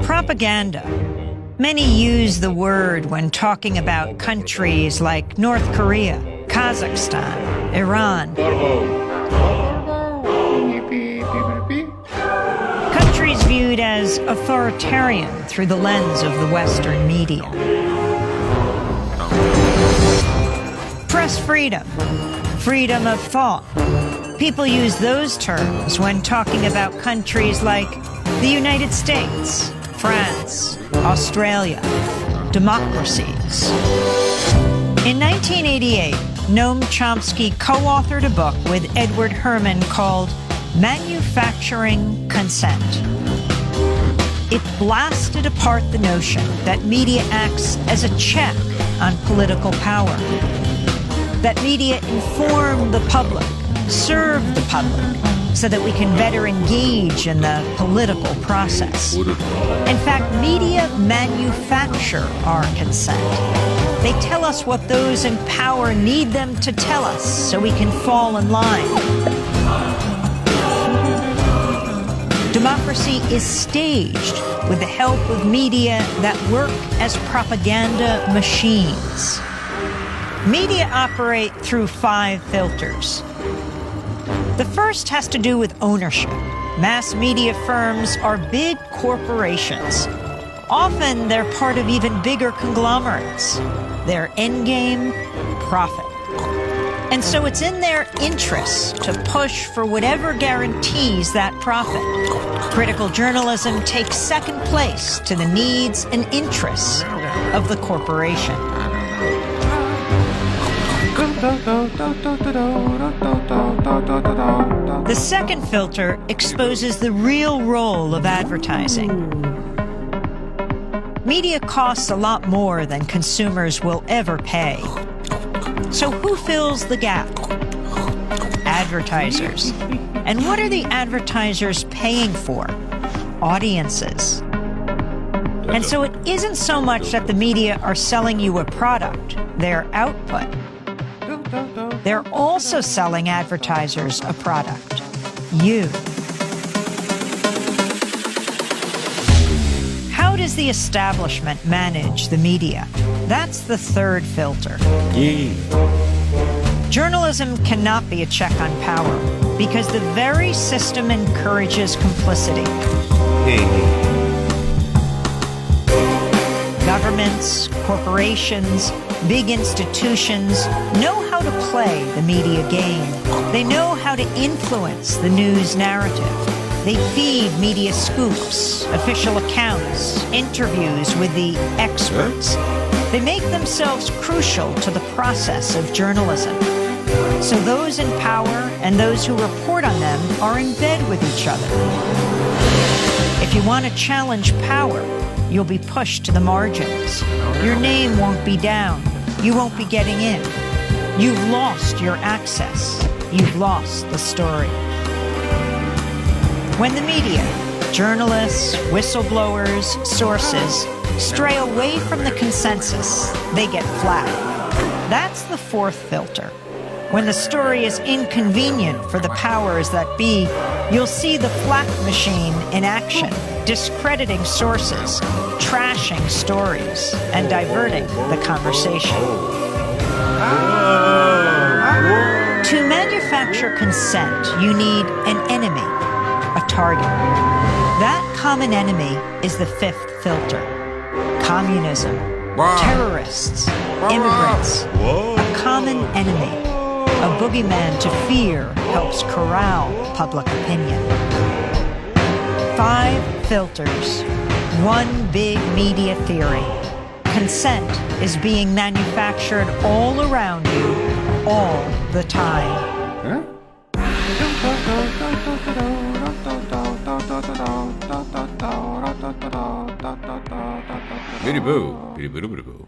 Propaganda. Many use the word when talking about countries like North Korea, Kazakhstan, Iran. Countries viewed as authoritarian through the lens of the Western media. Press freedom, freedom of thought. People use those terms when talking about countries like the United States, France, Australia, democracies. In 1988, Noam Chomsky co-authored a book with Edward Herman called Manufacturing Consent. It blasted apart the notion that media acts as a check on political power, that media inform the public, serve the public, so that we can better engage in the political process. In fact, media manufacture our consent. They tell us what those in power need them to tell us so we can fall in line. Democracy is staged with the help of media that work as propaganda machines. Media operate through 5 filters. The first has to do with ownership. Mass media firms are big corporations. Often they're part of even bigger conglomerates. Their endgame, profit. And so it's in their interest to push for whatever guarantees that profit. Critical journalism takes second place to the needs and interests of the corporation. The second filter exposes the real role of advertising. Media costs a lot more than consumers will ever pay. So who fills the gap? Advertisers. And what are the advertisers paying for? Audiences. And so it isn't so much that the media are selling you a product, their output. They're also selling advertisers a product, you. How does the establishment manage the media? That's the third filter. Journalism cannot be a check on power because the very system encourages complicity. Governments, corporations, big institutions know how to play the media game. They know how to influence the news narrative. They feed media scoops, official accounts, interviews with the experts. They make themselves crucial to the process of journalism. So those in power and those who report on them are in bed with each other. If you want to challenge power, you'll be pushed to the margins. Your name won't be down. You won't be getting in. You've lost your access. You've lost the story. When the media, journalists, whistleblowers, sources, stray away from the consensus, they get flat. That's the fourth filter. When the story is inconvenient for the powers that be, you'll see the flak machine in action, discrediting sources, trashing stories, and diverting the conversation. To manufacture consent, you need an enemy, a target. That common enemy is the fifth filter. Communism, terrorists, immigrants, a common enemy. A boogeyman to fear helps corral public opinion. 5 filters, one big media theory. Consent is being manufactured all around you, all the time. Biddy boo, biddy boo, biddy boo.